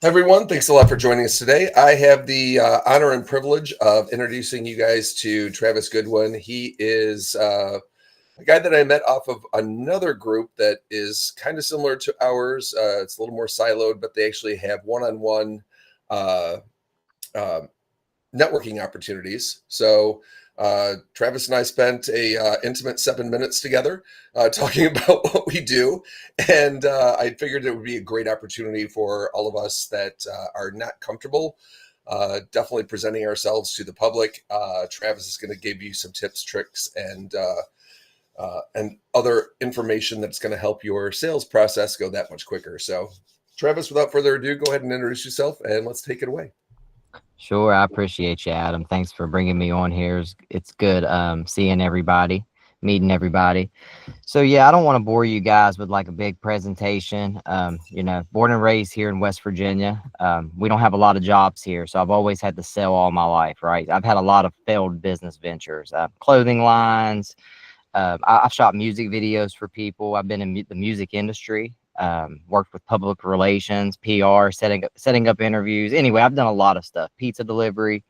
Everyone, thanks a lot for joining us today. I have the honor and privilege of introducing you guys to Travis Goodwin. He is a guy that I met off of another group that is kind of similar to ours. It's a little more siloed, but they actually have one-on-one uh, uh, networking opportunities. So Travis and I spent a intimate 7 minutes together talking about what we do, and I figured it would be a great opportunity for all of us that are not comfortable definitely presenting ourselves to the public. Travis is going to give you some tips, tricks, and other information that's going to help your sales process go that much quicker. So Travis, without further ado, go ahead and introduce yourself and let's take it away. Sure, I appreciate you, Adam. Thanks for bringing me on here. It's good seeing everybody, meeting everybody. So yeah, I don't want to bore you guys with like a big presentation. Born and raised here in West Virginia. We don't have a lot of jobs here, so I've always had to sell all my life, right? I've had a lot of failed business ventures, clothing lines. I've shot music videos for people. I've been in the music industry. Worked with public relations, PR, setting up interviews. Anyway, I've done a lot of stuff, pizza delivery.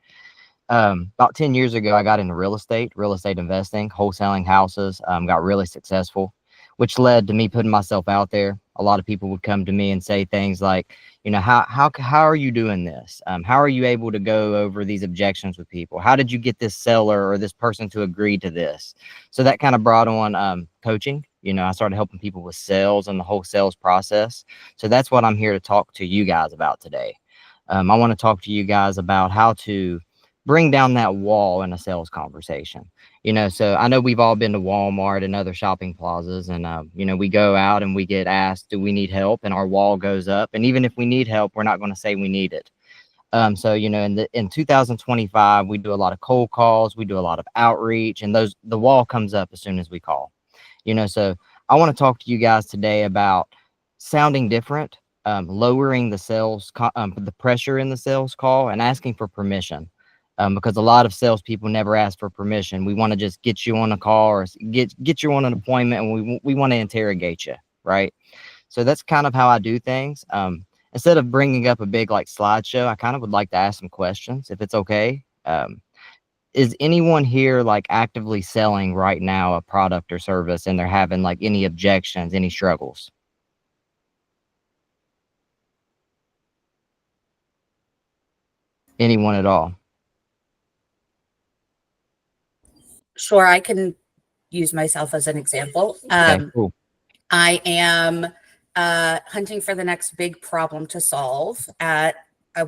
About 10 years ago, I got into real estate investing, wholesaling houses, got really successful, which led to me putting myself out there. A lot of people would come to me and say things like, how are you doing this? How are you able to go over these objections with people? How did you get this seller or this person to agree to this? So that kind of brought on coaching. I started helping people with sales and the whole sales process. So that's what I'm here to talk to you guys about today. I want to talk to you guys about how to bring down that wall in a sales conversation. So I know we've all been to Walmart and other shopping plazas, and we go out and we get asked, do we need help? And our wall goes up. And even if we need help, we're not going to say we need it. In 2025, we do a lot of cold calls, we do a lot of outreach, and the wall comes up as soon as we call. So I want to talk to you guys today about sounding different, lowering the the pressure in the sales call, and asking for permission. Because a lot of salespeople never ask for permission. We want to just get you on a call or get you on an appointment, and we want to interrogate you, right? So that's kind of how I do things. Instead of bringing up a big like slideshow, I kind of would like to ask some questions, if it's okay. Is anyone here like actively selling right now a product or service, and they're having like any objections, any struggles? Anyone at all? Sure, I can use myself as an example. Okay, cool. I am hunting for the next big problem to solve at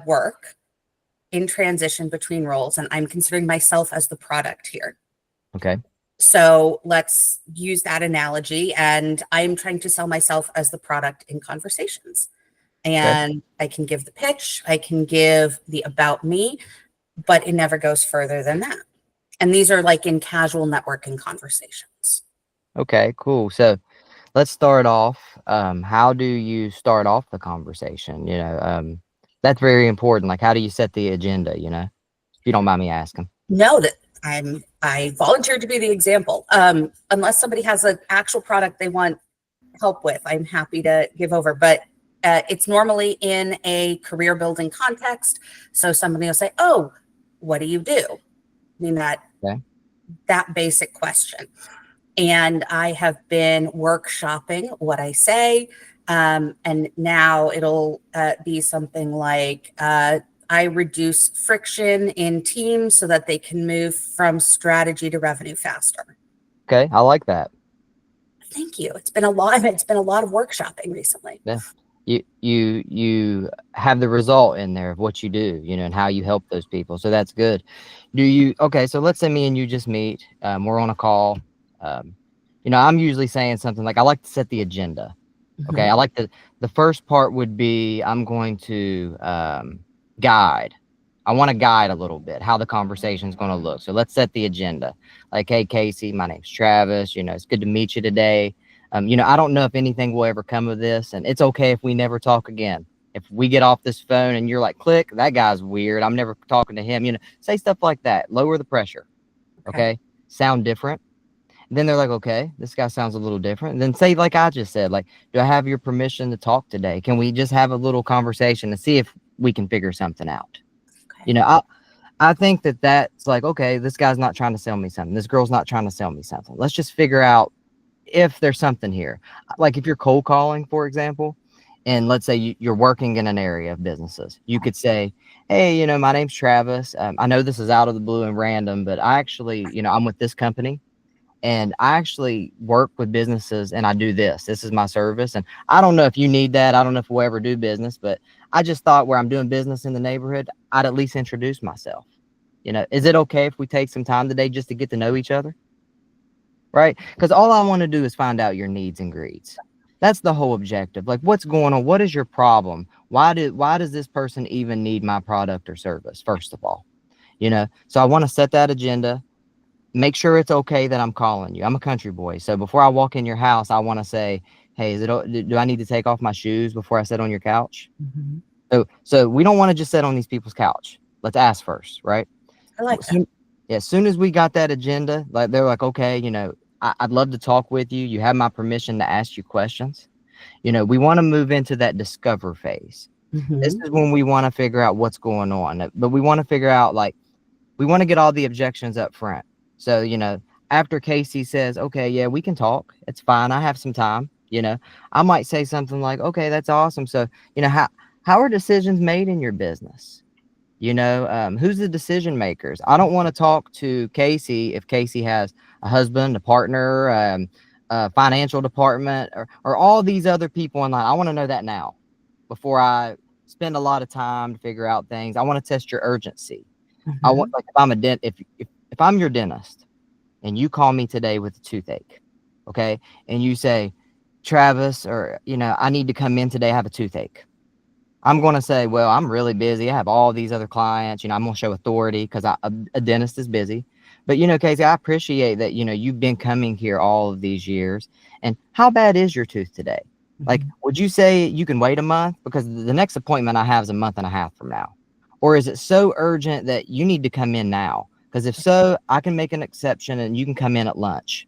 work in transition between roles, and I'm considering myself as the product here. Okay. So let's use that analogy, and I'm trying to sell myself as the product in conversations. And okay. I can give the pitch, I can give the about me, but it never goes further than that. And these are like in casual networking conversations. Okay, cool. So let's start off. How do you start off the conversation? That's very important. Like, how do you set the agenda? If you don't mind me asking. No, that I volunteered to be the example. Unless somebody has an actual product they want help with, I'm happy to give over. But it's normally in a career building context. So somebody will say, "Oh, what do you do?" I mean that basic question. And I have been workshopping what I say. And now it'll be something like, I reduce friction in teams so that they can move from strategy to revenue faster. Okay, I like that. Thank you. It's been a lot of workshopping recently. Yeah. You have the result in there of what you do, and how you help those people. So that's good. Okay, so let's say me and you just meet. We're on a call. I'm usually saying something like, I like to set the agenda. Okay. Mm-hmm. I like the first part would be, I'm going to guide. I want to guide a little bit how the conversation is going to look. So let's set the agenda. Like, hey, Casey, my name's Travis. It's good to meet you today. I don't know if anything will ever come of this, and it's okay if we never talk again. If we get off this phone and you're like, click, that guy's weird, I'm never talking to him, say stuff like that. Lower the pressure. Okay. Sound different. Then they're like, okay, this guy sounds a little different. And then say, like I just said, like, do I have your permission to talk today? Can we just have a little conversation to see if we can figure something out? Okay. You know, I think that's like, okay, this guy's not trying to sell me something. This girl's not trying to sell me something. Let's just figure out if there's something here. Like if you're cold calling, for example, and let's say you're working in an area of businesses, you could say, hey, my name's Travis. I know this is out of the blue and random, but I actually, I'm with this company and I actually work with businesses and I do this. This is my service. And I don't know if you need that. I don't know if we'll ever do business, but I just thought where I'm doing business in the neighborhood, I'd at least introduce myself. Is it okay if we take some time today just to get to know each other? Right? Because all I want to do is find out your needs and greeds. That's the whole objective. Like, what's going on? What is your problem? Why does this person even need my product or service, first of all? So I want to set that agenda, make sure it's okay that I'm calling you. I'm a country boy. So before I walk in your house, I want to say, hey, do I need to take off my shoes before I sit on your couch? Mm-hmm. So we don't want to just sit on these people's couch. Let's ask first, right? I like that. As soon as we got that agenda, like they're like, okay, I'd love to talk with you. You have my permission to ask you questions. We want to move into that discover phase. Mm-hmm. This is when we want to figure out what's going on, but we want to figure out, like, we want to get all the objections up front. So, after Casey says, okay, yeah, we can talk. It's fine. I have some time. I might say something like, okay, that's awesome. So, how are decisions made in your business? Who's the decision makers? I don't want to talk to Casey if Casey has a husband, a partner, a financial department, or all these other people in line. I want to know that now before I spend a lot of time to figure out things. I want to test your urgency. Mm-hmm. I want, like, if I'm your dentist and you call me today with a toothache, okay, and you say, Travis, or I need to come in today, I have a toothache. I'm going to say, well, I'm really busy. I have all these other clients. I'm going to show authority because a dentist is busy. But, Casey, I appreciate that, you've been coming here all of these years. And how bad is your tooth today? Mm-hmm. Like, would you say you can wait a month? Because the next appointment I have is a month and a half from now. Or is it so urgent that you need to come in now? Because if so, I can make an exception and you can come in at lunch.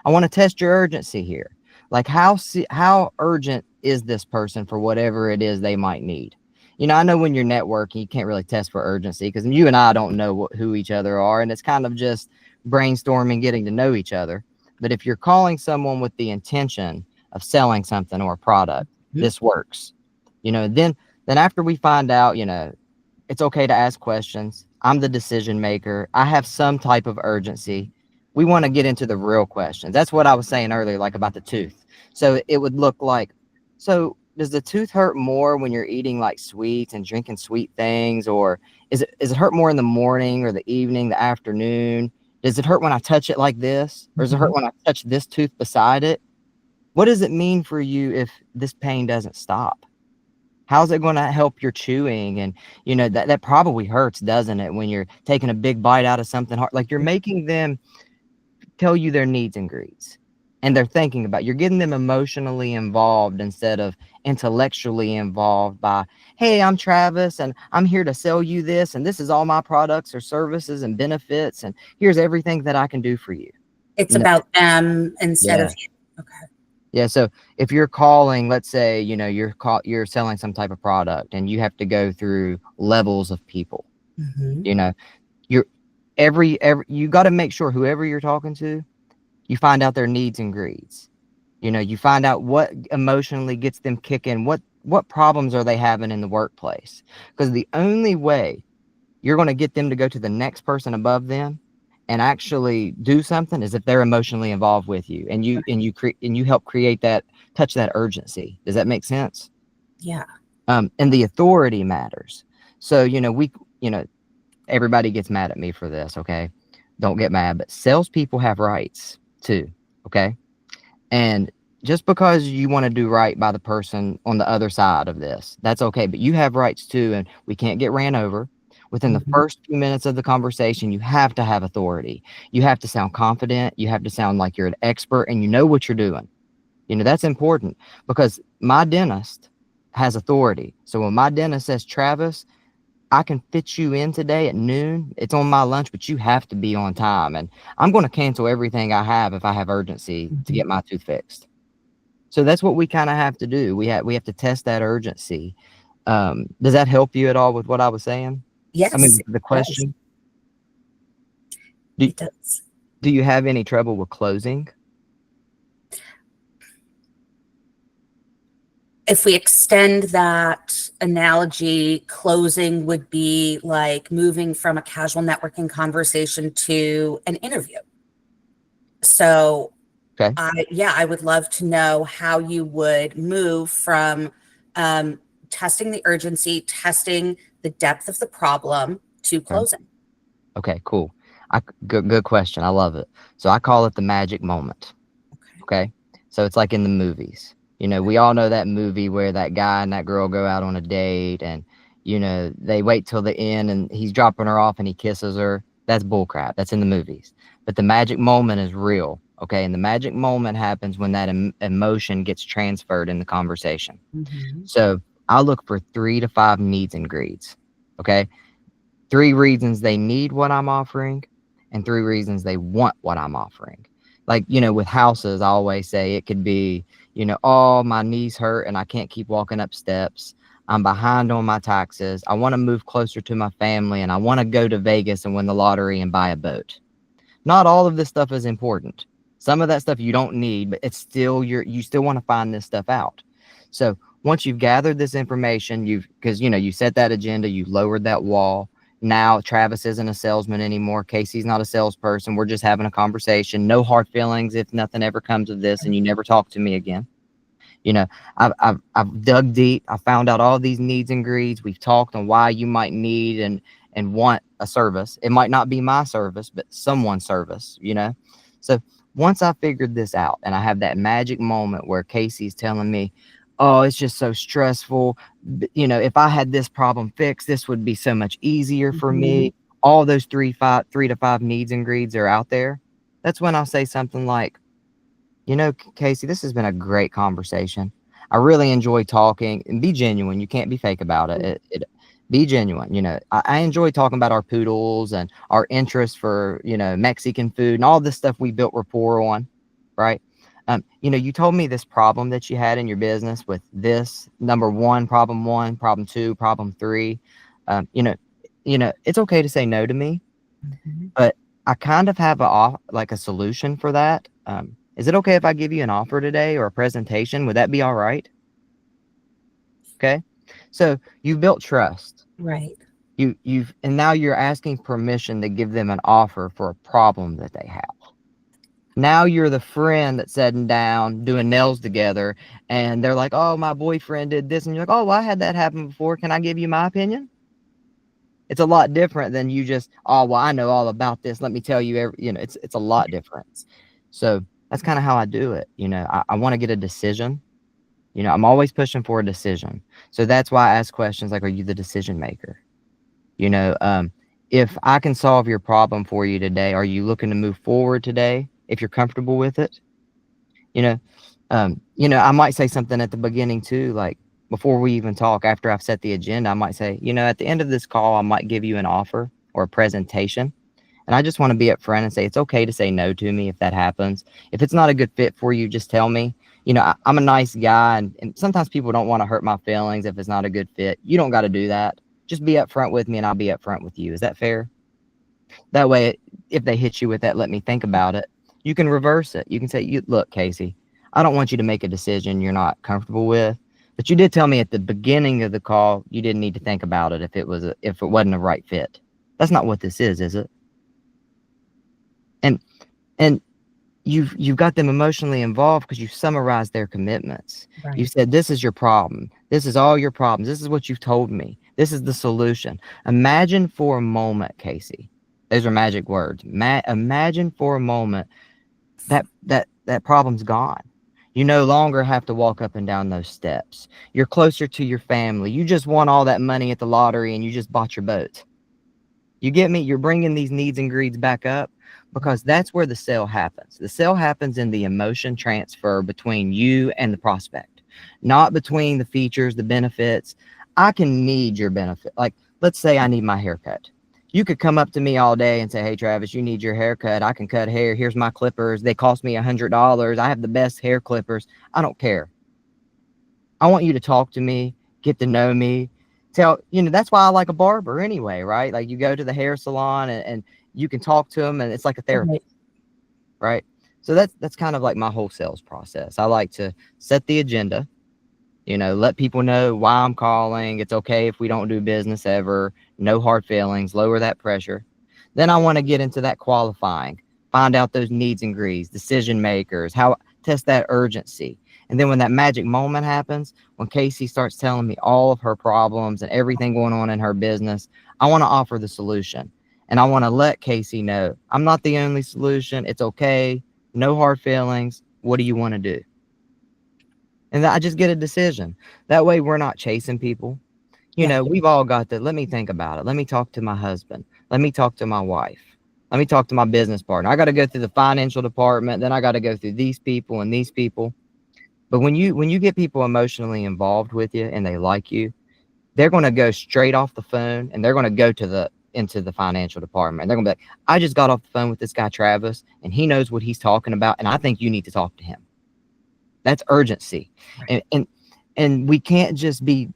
I want to test your urgency here. Like, how urgent is this person for whatever it is they might need? I know when you're networking, you can't really test for urgency because you and I don't know who each other are. And it's kind of just brainstorming, getting to know each other. But if you're calling someone with the intention of selling something or a product, mm-hmm. this works. Then after we find out, it's okay to ask questions. I'm the decision maker. I have some type of urgency. We want to get into the real questions. That's what I was saying earlier, like about the tooth. So it would look like, so does the tooth hurt more when you're eating like sweets and drinking sweet things? Or is it hurt more in the morning or the evening, the afternoon? Does it hurt when I touch it like this? Or does it hurt when I touch this tooth beside it? What does it mean for you if this pain doesn't stop? How's it going to help your chewing? And, that probably hurts, doesn't it? When you're taking a big bite out of something hard, like you're making them tell you their needs and greeds. And they're thinking about, you're getting them emotionally involved instead of intellectually involved by, hey, I'm Travis and I'm here to sell you this. And this is all my products or services and benefits. And here's everything that I can do for you. It's about them instead of you. Okay. Yeah. So if you're calling, let's say, you're selling some type of product and you have to go through levels of people, mm-hmm. You got to make sure whoever you're talking to, you find out their needs and greeds. You find out what emotionally gets them kicking. What problems are they having in the workplace? Because the only way you're going to get them to go to the next person above them and actually do something is if they're emotionally involved with you and you help create that, touch that urgency. Does that make sense? Yeah. And the authority matters. So, everybody gets mad at me for this. Okay. Don't get mad, but salespeople have rights too. Okay. And just because you want to do right by the person on the other side of this, that's okay. But you have rights too. And we can't get ran over. Within the first few minutes of the conversation, you have to have authority. You have to sound confident. You have to sound like you're an expert and you know what you're doing. That's important because my dentist has authority. So when my dentist says, Travis, I can fit you in today at noon. It's on my lunch, but you have to be on time. And I'm going to cancel everything I have if I have urgency to get my tooth fixed. So that's what we kind of have to do. We have to test that urgency. Does that help you at all with what I was saying? Yes. I mean, the question. It does. Do you have any trouble with closing? If we extend that analogy, closing would be like moving from a casual networking conversation to an interview. So okay. I would love to know how you would move from testing the urgency, testing the depth of the problem to closing. Okay, cool. Good question. I love it. So I call it the magic moment. Okay. So it's like in the movies. You know, we all know that movie where that guy and that girl go out on a date and, you know, they wait till the end and he's dropping her off and he kisses her. That's bullcrap. That's in the movies. But the magic moment is real. Okay. And the magic moment happens when that emotion gets transferred in the conversation. Mm-hmm. So I look for 3 to 5 needs and greeds. Okay. 3 reasons they need what I'm offering and 3 reasons they want what I'm offering. Like, you know, with houses, I always say it could be, you know, oh, my knees hurt and I can't keep walking up steps. I'm behind on my taxes. I want to move closer to my family and I want to go to Vegas and win the lottery and buy a boat. Not all of this stuff is important. Some of that stuff you don't need, but it's still you still want to find this stuff out. So once you've gathered this information, because you know, you set that agenda, you lowered that wall. Now Travis isn't a salesman anymore. Casey's not a salesperson. We're just having a conversation. No hard feelings if nothing ever comes of this and you never talk to me again. You know, I've dug deep. I found out all these needs and greeds. We've talked on why you might need and want a service. It might not be my service, but someone's service, you know? So once I figured this out and I have that magic moment where Casey's telling me, oh, it's just so stressful. You know, if I had this problem fixed, this would be so much easier for me. All those 3 to 5 needs and greeds are out there. That's when I'll say something like, you know, Casey, this has been a great conversation. I really enjoy talking and be genuine. You can't be fake about it. Be genuine. You know, I enjoy talking about our poodles and our interest for, you know, Mexican food and all this stuff we built rapport on. Right. You know, you told me this problem that you had in your business with this number 1, problem 2, problem 3. You know, it's okay to say no to me, but I kind of have a solution for that. Is it okay if I give you an offer today or a presentation? Would that be all right? Okay. So you built trust. Right. And now you're asking permission to give them an offer for a problem that they have. Now you're the friend that's sitting down doing nails together and they're like, oh, my boyfriend did this. And you're like, oh, well, I had that happen before. Can I give you my opinion? It's a lot different than you just, oh, well, I know all about this. Let me tell you, it's a lot different. So that's kind of how I do it. You know, I want to get a decision. You know, I'm always pushing for a decision. So that's why I ask questions like, are you the decision maker? You know, if I can solve your problem for you today, are you looking to move forward today? If you're comfortable with it, you know, I might say something at the beginning too, like before we even talk, after I've set the agenda, I might say, you know, at the end of this call, I might give you an offer or a presentation. And I just want to be upfront and say, it's okay to say no to me if that happens. If it's not a good fit for you, just tell me. You know, I'm a nice guy and sometimes people don't want to hurt my feelings if it's not a good fit. You don't got to do that. Just be upfront with me and I'll be upfront with you. Is that fair? That way, if they hit you with that, let me think about it. You can reverse it. You can say, look, Casey, I don't want you to make a decision you're not comfortable with, but you did tell me at the beginning of the call, you didn't need to think about it if it wasn't a right fit. That's not what this is it? And you've got them emotionally involved because you summarized their commitments. Right. You said, this is your problem. This is all your problems. This is what you've told me. This is the solution. Imagine for a moment, Casey. Those are magic words. Imagine for a moment that problem's gone. You no longer have to walk up and down those steps. You're closer to your family. You just won all that money at the lottery and you just bought your boat. You get me? You're bringing these needs and greeds back up because that's where the sale happens. The sale happens in the emotion transfer between you and the prospect, not between the features, the benefits. I can need your benefit. Like let's say I need my haircut. You could come up to me all day and say, hey, Travis, you need your haircut. I can cut hair. Here's my clippers. They cost me $100. I have the best hair clippers. I don't care. I want you to talk to me, get to know me. That's why I like a barber anyway, right? Like you go to the hair salon and you can talk to them and it's like a therapy, right? So that's kind of like my whole sales process. I like to set the agenda, let people know why I'm calling. It's okay if we don't do business ever. No hard feelings, lower that pressure. Then I want to get into that qualifying, find out those needs and greeds, decision makers, test that urgency. And then when that magic moment happens, when Casey starts telling me all of her problems and everything going on in her business, I want to offer the solution. And I want to let Casey know I'm not the only solution. It's okay. No hard feelings. What do you want to do? And I just get a decision. That way we're not chasing people. We've all got that. Let me think about it. Let me talk to my husband. Let me talk to my wife. Let me talk to my business partner. I got to go through the financial department. Then I got to go through these people and these people. But when you get people emotionally involved with you and they like you, they're going to go straight off the phone and they're going to go into the financial department. And they're going to be like, I just got off the phone with this guy, Travis, and he knows what he's talking about. And I think you need to talk to him. That's urgency. Right. And we can't just be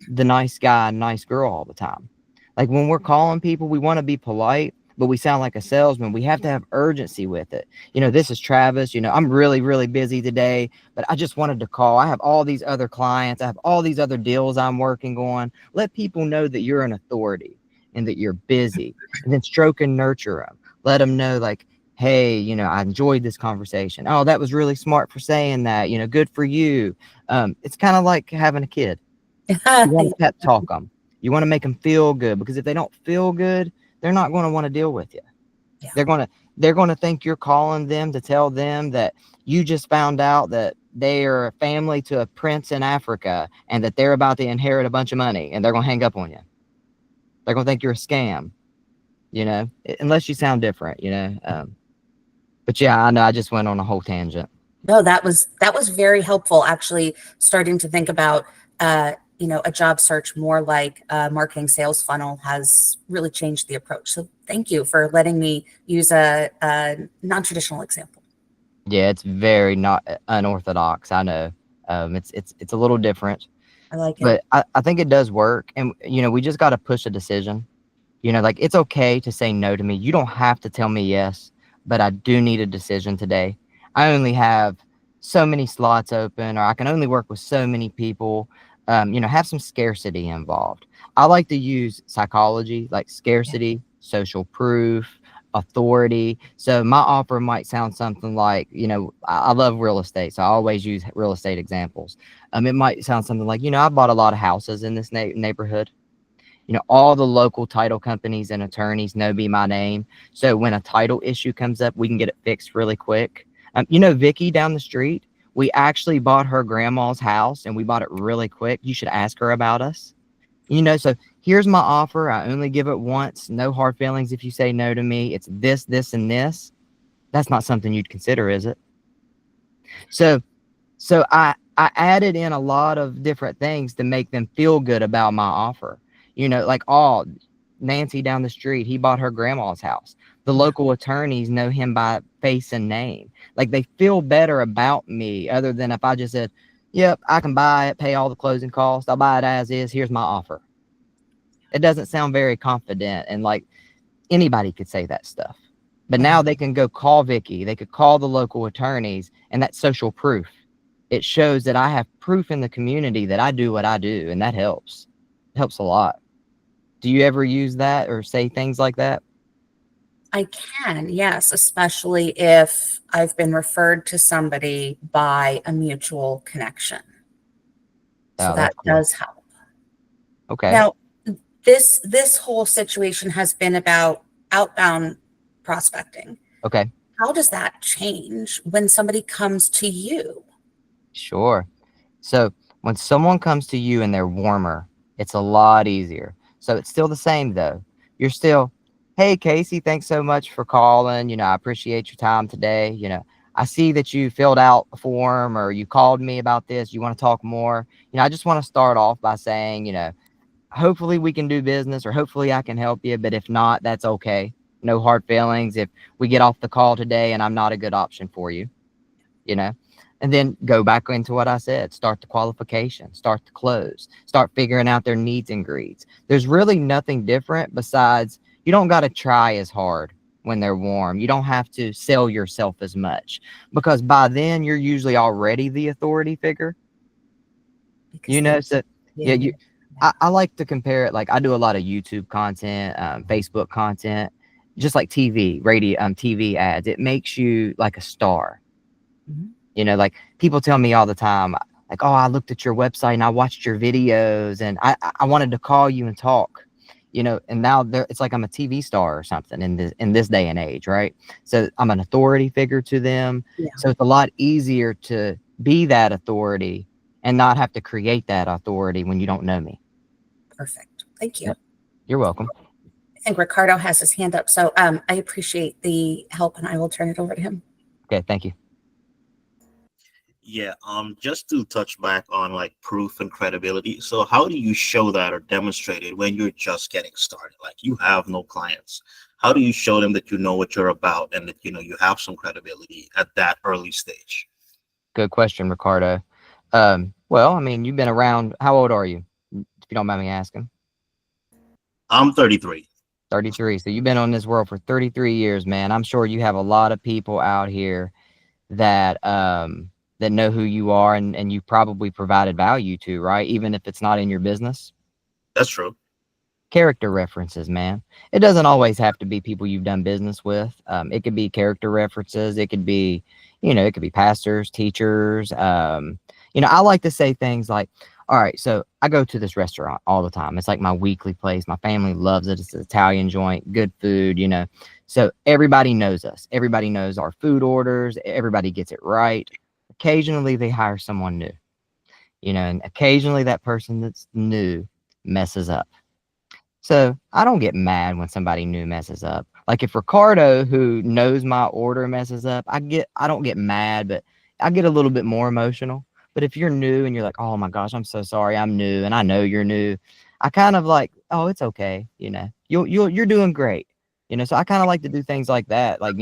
the nice guy, nice girl all the time. Like when we're calling people, we want to be polite, but we sound like a salesman. We have to have urgency with it. This is Travis. I'm really, really busy today, but I just wanted to call. I have all these other clients. I have all these other deals I'm working on. Let people know that you're an authority and that you're busy, and then stroke and nurture them. Let them know like, hey, I enjoyed this conversation. Oh, that was really smart for saying that, good for you. It's kind of like having a kid. You want to pep talk them. You want to make them feel good, because if they don't feel good, they're not going to want to deal with you. Yeah. They're going to think you're calling them to tell them that you just found out that they are a family to a prince in Africa and that they're about to inherit a bunch of money, and they're going to hang up on you. They're going to think you're a scam, unless you sound different, But yeah, I know I just went on a whole tangent. No, that was very helpful. Actually, starting to think about, a job search more like a marketing sales funnel has really changed the approach. So thank you for letting me use a non-traditional example. Yeah, it's very not unorthodox. I know. It's a little different. I like it. But I think it does work. And, we just got to push a decision. Like it's okay to say no to me. You don't have to tell me yes, but I do need a decision today. I only have so many slots open, or I can only work with so many people. Have some scarcity involved. I like to use psychology, like scarcity, social proof, authority. So my offer might sound something like, I love real estate, so I always use real estate examples. It might sound something like, I bought a lot of houses in this neighborhood. All the local title companies and attorneys know me my name. So when a title issue comes up, we can get it fixed really quick. Vicky down the street, we actually bought her grandma's house and we bought it really quick. You should ask her about us. So here's my offer. I only give it once. No hard feelings if you say no to me. It's this, this, and this. That's not something you'd consider, is it? So I added in a lot of different things to make them feel good about my offer. Like, Nancy down the street, he bought her grandma's house. The local attorneys know him by face and name. Like, they feel better about me, other than if I just said, yep, I can buy it, pay all the closing costs. I'll buy it as is. Here's my offer. It doesn't sound very confident. And like anybody could say that stuff. But now they can go call Vicky. They could call the local attorneys, and that's social proof. It shows that I have proof in the community that I do what I do, and that helps. It helps a lot. Do you ever use that or say things like that? I can, yes, especially if I've been referred to somebody by a mutual connection. So that does help. Okay. Now, this whole situation has been about outbound prospecting. Okay. How does that change when somebody comes to you? Sure. So when someone comes to you and they're warmer, it's a lot easier. So it's still the same though. You're still, hey, Casey, thanks so much for calling. I appreciate your time today. I see that you filled out a form or you called me about this. You want to talk more? I just want to start off by saying, hopefully we can do business, or hopefully I can help you. But if not, that's okay. No hard feelings. If we get off the call today and I'm not a good option for you, you know, and then go back into what I said, start the qualification, start the close, start figuring out their needs and greeds. There's really nothing different besides you don't got to try as hard when they're warm. You don't have to sell yourself as much, because by then you're usually already the authority figure, Because you they, know. So yeah, yeah, I like to compare it. Like, I do a lot of YouTube content, Facebook content, just like TV, radio, TV ads. It makes you like a star. Mhm. You know, like, people tell me all the time, like, oh, I looked at your website and I watched your videos and I wanted to call you and talk, you know. And now it's like I'm a TV star or something in this day and age, right? So I'm an authority figure to them. Yeah. So it's a lot easier to be that authority and not have to create that authority when you don't know me. Perfect. Thank you. Yep. You're welcome. I think Ricardo has his hand up. So I appreciate the help, and I will turn it over to him. Okay, thank you. Yeah, just to touch back on like proof and credibility. So how do you show that or demonstrate it when you're just getting started? Like, you have no clients. How do you show them that you know what you're about and that you have some credibility at that early stage? Good question, Ricardo. Well, I mean, you've been around. How old are you, if you don't mind me asking? I'm 33. 33. So you've been on this world for 33 years, man. I'm sure you have a lot of people out here that that know who you are, and you probably provided value to, right? Even if it's not in your business. That's true. Character references, man. It doesn't always have to be people you've done business with. It could be character references. It could be, it could be pastors, teachers. I like to say things like, all right, so I go to this restaurant all the time. It's like my weekly place. My family loves it. It's an Italian joint, good food, So everybody knows us. Everybody knows our food orders. Everybody gets it right. Occasionally they hire someone new, and occasionally that person that's new messes up. So I don't get mad when somebody new messes up. Like, if Ricardo, who knows my order, messes up, I don't get mad, but I get a little bit more emotional. But if you're new and you're like, oh my gosh, I'm so sorry, I'm new, and I know you're new, I kind of like, oh, it's okay, you're doing great, So I kind of like to do things like that, like,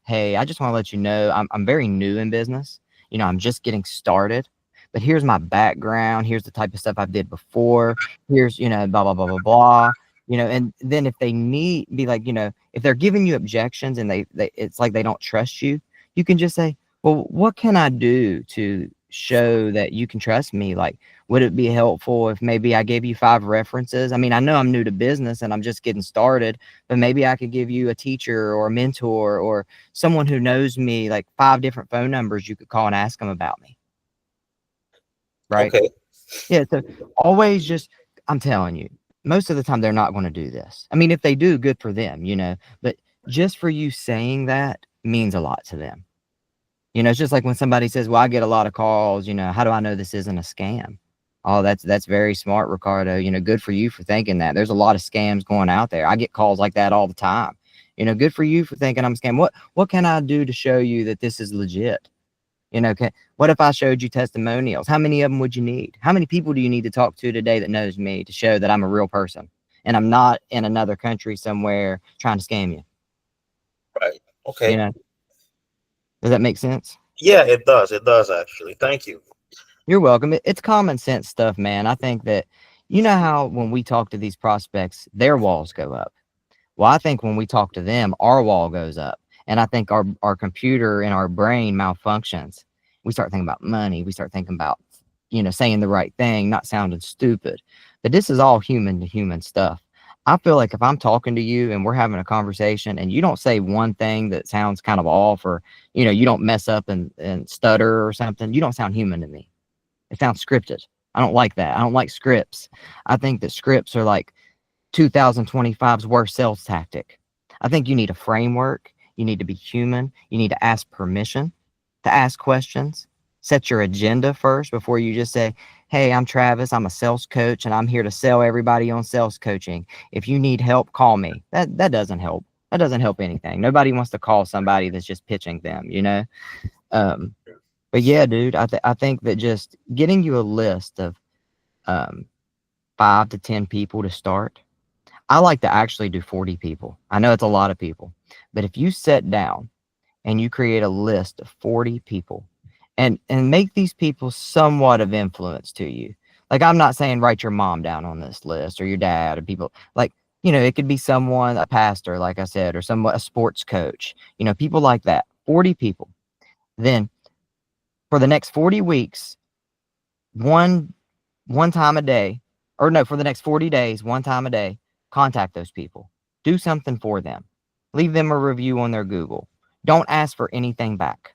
hey, I just want to let you know I'm very new in business. I'm just getting started, but here's my background. Here's the type of stuff I did before. Here's, blah, blah, blah, blah, blah. And then if they be like, if they're giving you objections and they it's like they don't trust you, you can just say, well, what can I do to show that you can trust me? Like, would it be helpful if maybe I gave you 5 references? I mean, I know I'm new to business and I'm just getting started, but maybe I could give you a teacher or a mentor or someone who knows me, like 5 different phone numbers you could call and ask them about me. Right? Okay. Yeah. So always I'm telling you, most of the time they're not going to do this. I mean, if they do, good for them, but just for you saying that means a lot to them. It's just like when somebody says, well, I get a lot of calls, how do I know this isn't a scam? Oh, that's very smart, Ricardo. Good for you for thinking that. There's a lot of scams going out there. I get calls like that all the time. Good for you for thinking I'm a scam. What can I do to show you that this is legit? What if I showed you testimonials? How many of them would you need? How many people do you need to talk to today that knows me to show that I'm a real person and I'm not in another country somewhere trying to scam you? Right. Okay. Does that make sense? Yeah, it does. It does, actually. Thank you. You're welcome. It's common sense stuff, man. I think that, how when we talk to these prospects, their walls go up. Well, I think when we talk to them, our wall goes up. And I think our computer and our brain malfunctions. We start thinking about money. We start thinking about, saying the right thing, not sounding stupid. But this is all human to human stuff. I feel like if I'm talking to you and we're having a conversation and you don't say one thing that sounds kind of off, or, you don't mess up and stutter or something, you don't sound human to me. It sounds scripted. I don't like that. I don't like scripts. I think that scripts are like 2025's worst sales tactic. I think you need a framework. You need to be human. You need to ask permission to ask questions. Set your agenda first before you just say, hey, I'm Travis. I'm a sales coach and I'm here to sell everybody on sales coaching. If you need help, call me. That doesn't help. That doesn't help anything. Nobody wants to call somebody that's just pitching them, But yeah, dude, I think that just getting you a list of 5 to 10 people to start. I like to actually do 40 people. I know it's a lot of people, but if you sit down and you create a list of 40 people and make these people somewhat of influence to you. Like, I'm not saying write your mom down on this list or your dad or people like, it could be someone, a pastor, like I said, or a sports coach, people like that, 40 people. Then for the next 40 weeks, one time a day, or no, for the next 40 days, one time a day, contact those people. Do something for them. Leave them a review on their Google. Don't ask for anything back.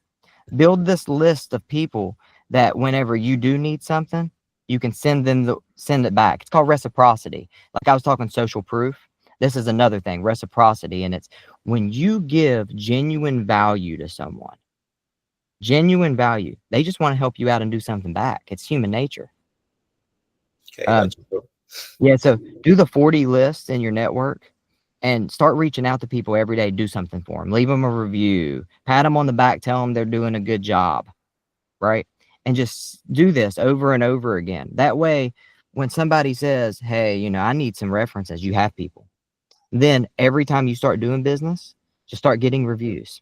Build this list of people that whenever you do need something, you can send it back. It's called reciprocity. Like I was talking social proof. This is another thing, reciprocity. And it's when you give genuine value to someone, genuine value, they just want to help you out and do something back. It's human nature. Okay, that's cool. Yeah, so do the 40 lists in your network and start reaching out to people every day. Do something for them. Leave them a review. Pat them on the back. Tell them they're doing a good job, right? And just do this over and over again. That way, when somebody says, hey, I need some references, you have people. Then every time you start doing business, just start getting reviews.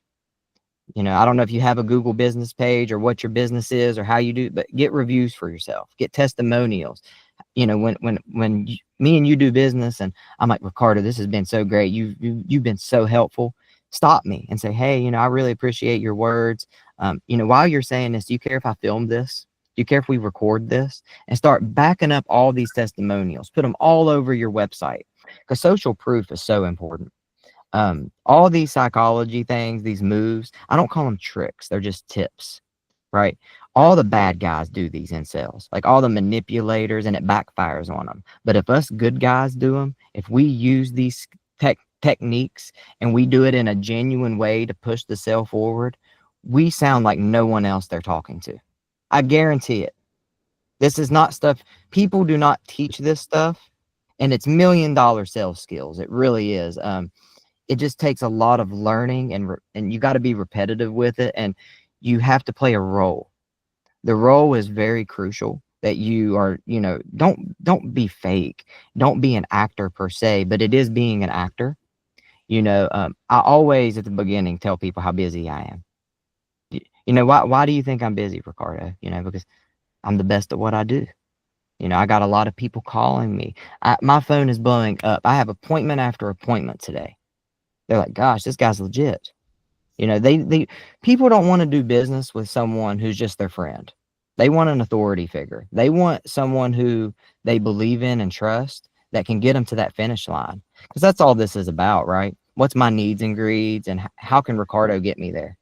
I don't know if you have a Google business page or what your business is or how you do, but get reviews for yourself. Get testimonials. When me and you do business and I'm like, Ricardo, this has been so great. You've been so helpful. Stop me and say, hey, I really appreciate your words. While you're saying this, do you care if I film this? Do you care if we record this? And start backing up all these testimonials. Put them all over your website because social proof is so important. All these psychology things, these moves, I don't call them tricks. They're just tips, right? All the bad guys do these in sales, like all the manipulators, and it backfires on them. But if us good guys do them, if we use these techniques and we do it in a genuine way to push the sale forward, we sound like no one else they're talking to. I guarantee it. This is not stuff, people do not teach this stuff, and it's $1 million sales skills. It really is. It just takes a lot of learning and you got to be repetitive with it, and you have to play a role. The role is very crucial that you are, don't be fake. Don't be an actor per se, but it is being an actor. I always at the beginning tell people how busy I am. Why do you think I'm busy, Ricardo? Because I'm the best at what I do. I got a lot of people calling me. My phone is blowing up. I have appointment after appointment today. They're like, gosh, this guy's legit. They people don't want to do business with someone who's just their friend. They want an authority figure. They want someone who they believe in and trust that can get them to that finish line. Because that's all this is about, right? What's my needs and greeds, and how can Ricardo get me there?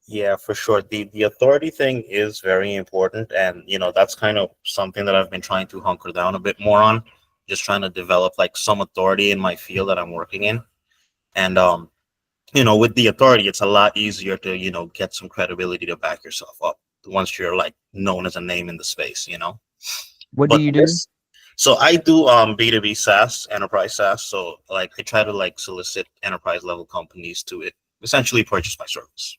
Yeah, for sure. The authority thing is very important, and that's kind of something that I've been trying to hunker down a bit more on. Just trying to develop like some authority in my field that I'm working in, and with the authority, it's a lot easier to get some credibility to back yourself up once you're like known as a name in the space. What But do you do? so I do B2B SaaS, enterprise SaaS. So like I try to like solicit enterprise level companies to essentially purchase my service.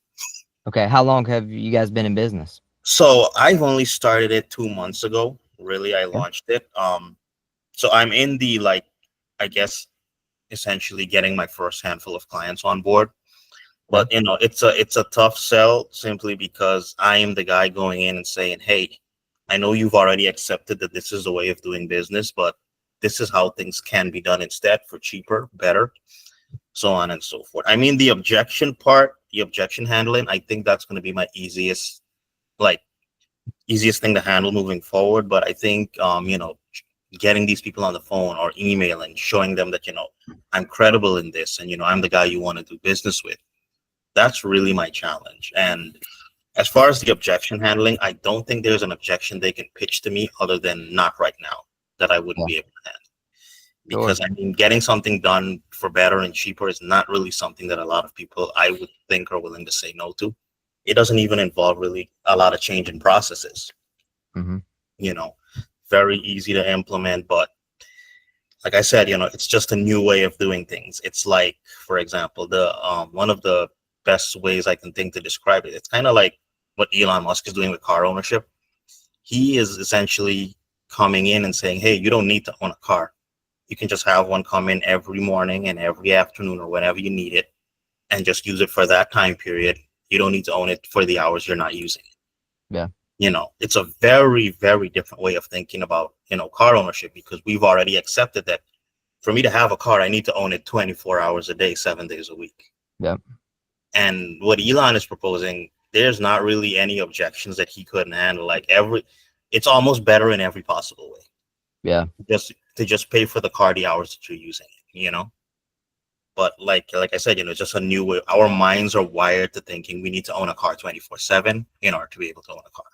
Okay, how long have you guys been in business? So I've only started it 2 months ago. Really, I launched it. So I'm in the like, I guess, essentially getting my first handful of clients on board. But it's a tough sell simply because I am the guy going in and saying, hey, I know you've already accepted that this is the way of doing business, but this is how things can be done instead for cheaper, better, so on and so forth. I mean, the objection part, the objection handling, I think that's going to be my easiest thing to handle moving forward. But I think, getting these people on the phone or emailing, showing them that, I'm credible in this and, I'm the guy you want to do business with. That's really my challenge. And as far as the objection handling, I don't think there's an objection they can pitch to me other than not right now that I wouldn't be able to handle. Because I mean, getting something done for better and cheaper is not really something that a lot of people I would think are willing to say no to. It doesn't even involve really a lot of change in processes. Mm-hmm. Very easy to implement, but like I said, it's just a new way of doing things. It's like, for example, the one of the best ways I can think to describe it, it's kind of like what Elon Musk is doing with car ownership. He is essentially coming in and saying, hey, you don't need to own a car. You can just have one come in every morning and every afternoon or whenever you need it, and just use it for that time period. You don't need to own it for the hours you're not using it. Yeah. It's a very, very different way of thinking about, car ownership, because we've already accepted that for me to have a car, I need to own it 24 hours a day, 7 days a week. Yeah. And what Elon is proposing, there's not really any objections that he couldn't handle. Like it's almost better in every possible way. Yeah. Just pay for the car the hours that you're using it, But like I said, it's just a new way. Our minds are wired to thinking we need to own a car 24/7 in order to be able to own a car.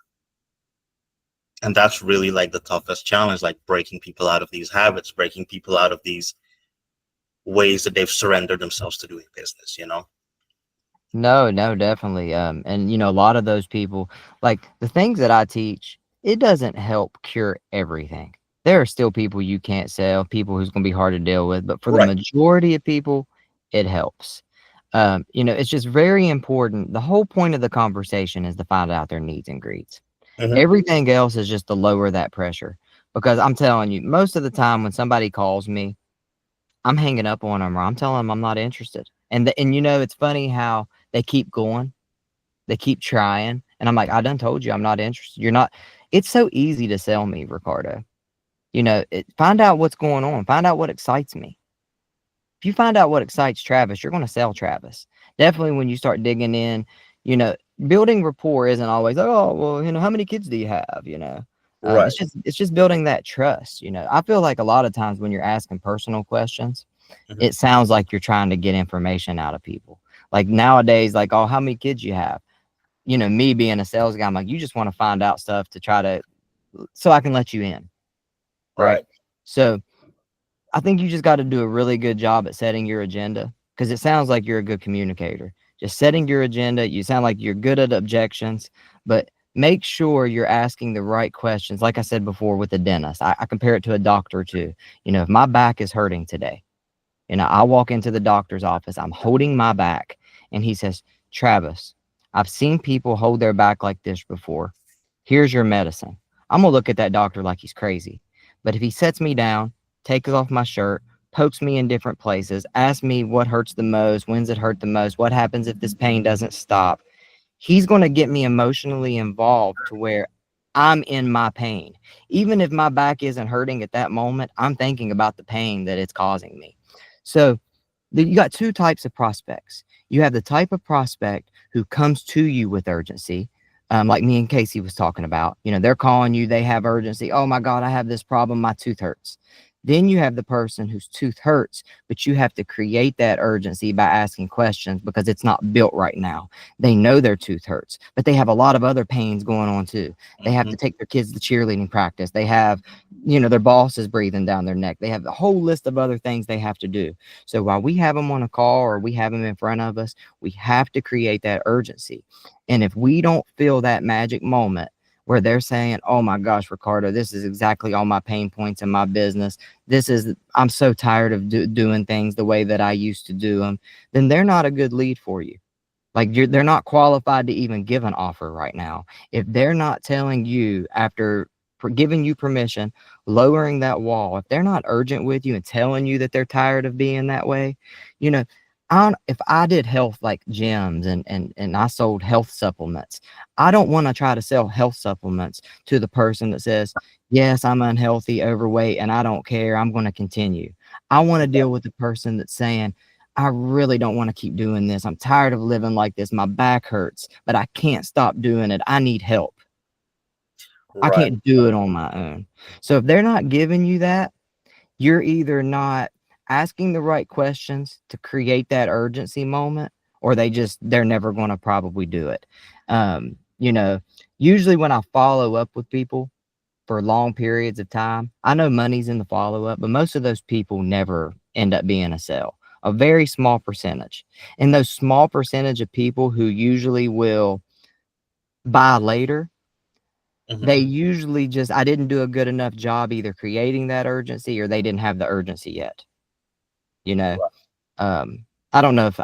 And that's really like the toughest challenge, like breaking people out of these habits, breaking people out of these ways that they've surrendered themselves to doing business, No, definitely. And a lot of those people, like the things that I teach, it doesn't help cure everything. There are still people you can't sell, people who's going to be hard to deal with, but for the Right. majority of people, it helps. It's just very important. The whole point of the conversation is to find out their needs and greeds. Mhm. Everything else is just to lower that pressure. Because I'm telling you, most of the time when somebody calls me, I'm hanging up on them or I'm telling them I'm not interested. And it's funny how they keep going, they keep trying, and I'm like, I done told you I'm not interested. You're not. It's so easy to sell me, Ricardo. Find out what's going on. Find out what excites me. If you find out what excites Travis, you're going to sell Travis. Definitely when you start digging in, building rapport isn't always, oh, well, how many kids do you have? Right. It's just building that trust. I feel like a lot of times when you're asking personal questions, Mhm. it sounds like you're trying to get information out of people. Like nowadays, like, oh, how many kids you have? Me being a sales guy, I'm like, you just want to find out stuff so I can let you in. Right. So I think you just got to do a really good job at setting your agenda, because it sounds like you're a good communicator. Just setting your agenda. You sound like you're good at objections, but make sure you're asking the right questions. Like I said before with the dentist, I compare it to a doctor too. If my back is hurting today, I walk into the doctor's office, I'm holding my back, and he says, Travis, I've seen people hold their back like this before. Here's your medicine. I'm going to look at that doctor like he's crazy. But if he sets me down, takes off my shirt, pokes me in different places, asks me what hurts the most, when's it hurt the most, what happens if this pain doesn't stop, he's going to get me emotionally involved to where I'm in my pain. Even if my back isn't hurting at that moment, I'm thinking about the pain that it's causing me. So you got two types of prospects. You have the type of prospect who comes to you with urgency, like me and Casey was talking about. They're calling you, they have urgency. Oh my God, I have this problem, my tooth hurts. Then you have the person whose tooth hurts, but you have to create that urgency by asking questions because it's not built right now. They know their tooth hurts, but they have a lot of other pains going on too. They have to take their kids to cheerleading practice. They have, their boss is breathing down their neck. They have a whole list of other things they have to do. So while we have them on a call or we have them in front of us, we have to create that urgency. And if we don't feel that magic moment where they're saying, oh my gosh, Ricardo, this is exactly all my pain points in my business. I'm so tired of doing things the way that I used to do them. Then they're not a good lead for you. Like they're not qualified to even give an offer right now. If they're not telling you after giving you permission, lowering that wall, if they're not urgent with you and telling you that they're tired of being that way, if I did health like gyms and I sold health supplements, I don't want to try to sell health supplements to the person that says, yes, I'm unhealthy, overweight, and I don't care. I'm going to continue. I want to deal with the person that's saying, I really don't want to keep doing this. I'm tired of living like this. My back hurts, but I can't stop doing it. I need help. I can't do it on my own. So if they're not giving you that, you're either not asking the right questions to create that urgency moment, or they're never going to probably do it. Usually when I follow up with people for long periods of time, I know money's in the follow-up, but most of those people never end up being a sale. A very small percentage. And those small percentage of people who usually will buy later, they usually I didn't do a good enough job either creating that urgency or they didn't have the urgency yet. And I don't know if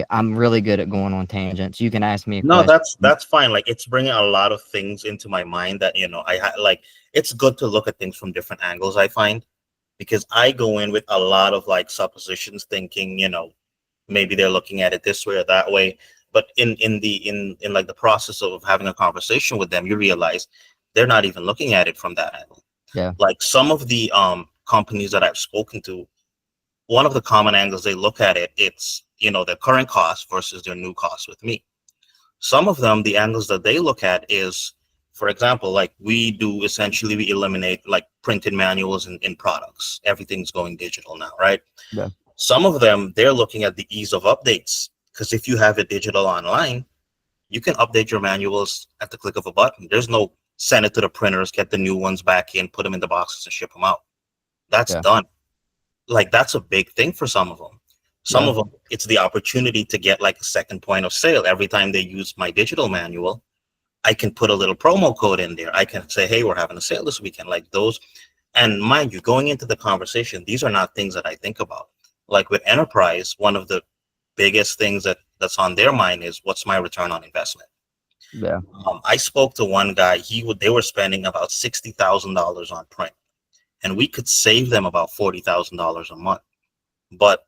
I'm really good at going on tangents. You can ask me a No, question. that's fine. Like it's bringing a lot of things into my mind that like it's good to look at things from different angles. I find because I go in with a lot of like suppositions, thinking maybe they're looking at it this way or that way. But in like the process of having a conversation with them, you realize they're not even looking at it from that angle. Yeah. Like some of the companies that I've spoken to, one of the common angles they look at it, it's their current cost versus their new cost with me. Some of them, the angles that they look at is, for example, like we eliminate like printed manuals in products. Everything's going digital now, right? Yeah. Some of them, they're looking at the ease of updates, because if you have it digital online, you can update your manuals at the click of a button. There's no send it to the printers, get the new ones back in, put them in the boxes and ship them out. That's done. Like that's a big thing for some of them. Some of them, it's the opportunity to get like a second point of sale. Every time they use my digital manual, I can put a little promo code in there. I can say, hey, we're having a sale this weekend, like those. And mind you, going into the conversation, these are not things that I think about. Like with enterprise, one of the biggest things that's on their mind is, what's my return on investment? Yeah. I spoke to one guy. They were spending about $60,000 on print, and we could save them about $40,000 a month. But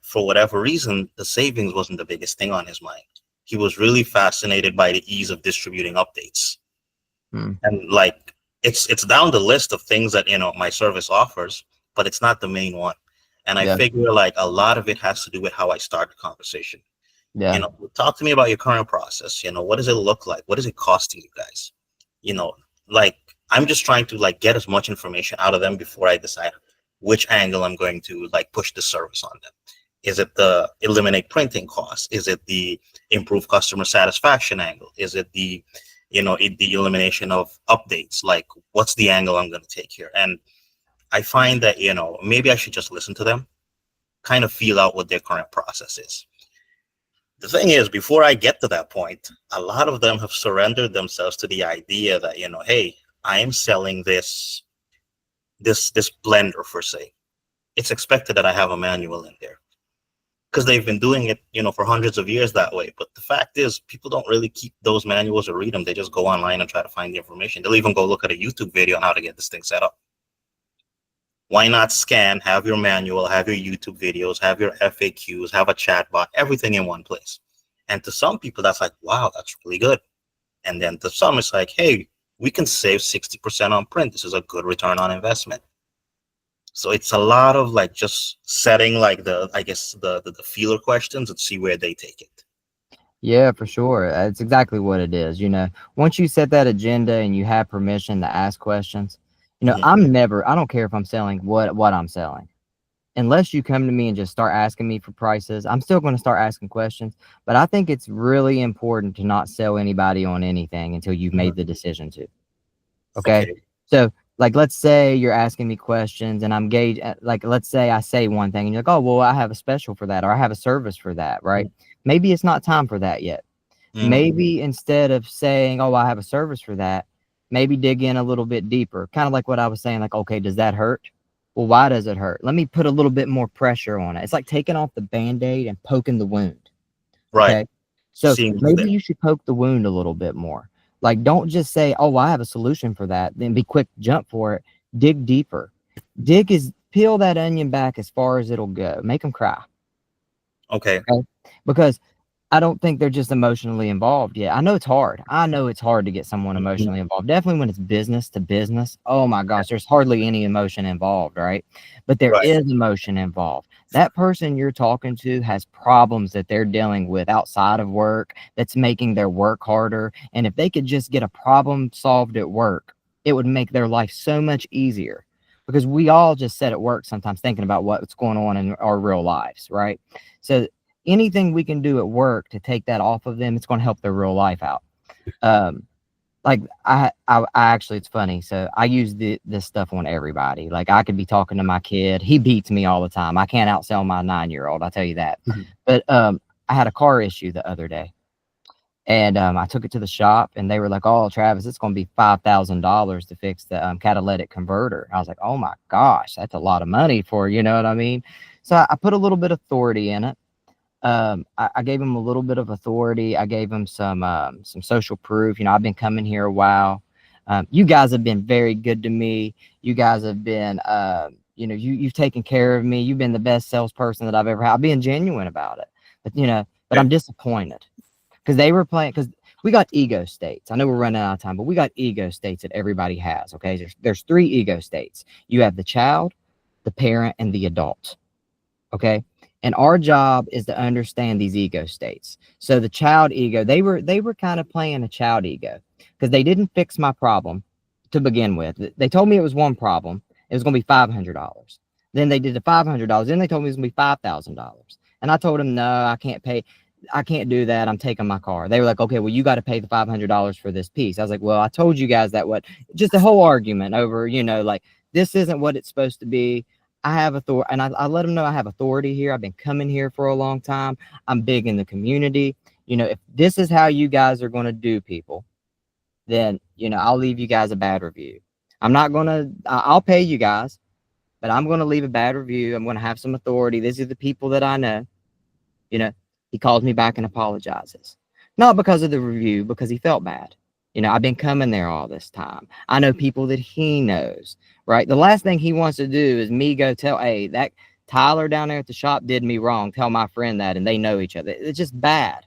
for whatever reason, the savings wasn't the biggest thing on his mind. He was really fascinated by the ease of distributing updates. And like it's down the list of things that my service offers, but it's not the main one. And I figure like a lot of it has to do with how I start the conversation. Talk to me about your current process. What does it look like? What is it costing you guys? Like I'm just trying to like get as much information out of them before I decide which angle I'm going to like push the service on them. Is it the eliminate printing costs? Is it the improve customer satisfaction angle? Is it the the elimination of updates? Like what's the angle I'm going to take here? And I find that maybe I should just listen to them, kind of feel out what their current process is. The thing is, before I get to that point, a lot of them have surrendered themselves to the idea that hey, I am selling this blender for say. It's expected that I have a manual in there, because they've been doing it for hundreds of years that way. But the fact is, people don't really keep those manuals or read them. They just go online and try to find the information. They'll even go look at a YouTube video on how to get this thing set up. Why not scan, have your manual, have your YouTube videos, have your FAQs, have a chat bot, everything in one place? And to some people, that's like, wow, that's really good. And then to some, it's like, hey, we can save 60% on print. This is a good return on investment. So it's a lot of like just setting like the feeler questions and see where they take it. Yeah, for sure. It's exactly what it is. Once you set that agenda and you have permission to ask questions, I don't care if I'm selling what I'm selling. Unless you come to me and just start asking me for prices, I'm still going to start asking questions. But I think it's really important to not sell anybody on anything until you've made the decision to. Okay. So like, let's say you're asking me questions and I'm gauged. Like, let's say I say one thing and you're like, oh, well, I have a special for that, or I have a service for that. Right. Maybe it's not time for that yet. Maybe instead of saying, oh, I have a service for that, maybe dig in a little bit deeper. Kind of like what I was saying, like, okay, does that hurt? Well, why does it hurt? Let me put a little bit more pressure on it. It's like taking off the Band-Aid and poking the wound. Right. Okay. So maybe you should poke the wound a little bit more. Like, don't just say, oh, I have a solution for that. Then be quick, jump for it. Dig deeper. Peel that onion back as far as it'll go. Make them cry. Okay. Because I don't think they're just emotionally involved yet. I know it's hard. I know it's hard to get someone emotionally involved. Definitely when it's business to business. Oh my gosh, there's hardly any emotion involved, right? But there is emotion involved. That person you're talking to has problems that they're dealing with outside of work that's making their work harder. And if they could just get a problem solved at work, it would make their life so much easier. Because we all just sit at work sometimes thinking about what's going on in our real lives, right? So anything we can do at work to take that off of them, it's going to help their real life out. Like I actually, it's funny. So I use this stuff on everybody. Like I could be talking to my kid. He beats me all the time. I can't outsell my 9-year-old. I'll tell you that. But I had a car issue the other day, and I took it to the shop, and they were like, "Oh, Travis, it's going to be $5,000 to fix the catalytic converter." I was like, "Oh my gosh, that's a lot of money for," you know what I mean? So I put a little bit of authority in it. I gave him a little bit of authority. I gave him some social proof. You know, I've been coming here a while. You guys have been very good to me. You guys have been, you know, you've taken care of me. You've been the best salesperson that I've ever had. I'm being genuine about it. But, you know, but I'm disappointed because they were playing, because we got ego states. I know we're running out of time, but we got ego states that everybody has. Okay. There's 3 ego states. You have the child, the parent, and the adult. Okay. And our job is to understand these ego states. So the child ego, they were kind of playing a child ego because they didn't fix my problem to begin with. They told me it was one problem. It was going to be $500. Then they did the $500. Then they told me it was going to be $5,000. And I told them, no, I can't pay. I can't do that. I'm taking my car. They were like, okay, well, you got to pay the $500 for this piece. I was like, well, I told you guys that. What? Just a whole argument over, you know, like, this isn't what it's supposed to be. I have authority, and I let them know I have authority here. I've been coming here for a long time. I'm big in the community. You know, if this is how you guys are going to do people, then, you know, I'll leave you guys a bad review. I'm not going to, I'll pay you guys, but I'm going to leave a bad review. I'm going to have some authority. These are the people that I know. You know, he calls me back and apologizes. Not because of the review, because he felt bad. You know, I've been coming there all this time. I know people that he knows, right? The last thing he wants to do is me go tell, hey, that Tyler down there at the shop did me wrong. Tell my friend that, and they know each other. It's just bad,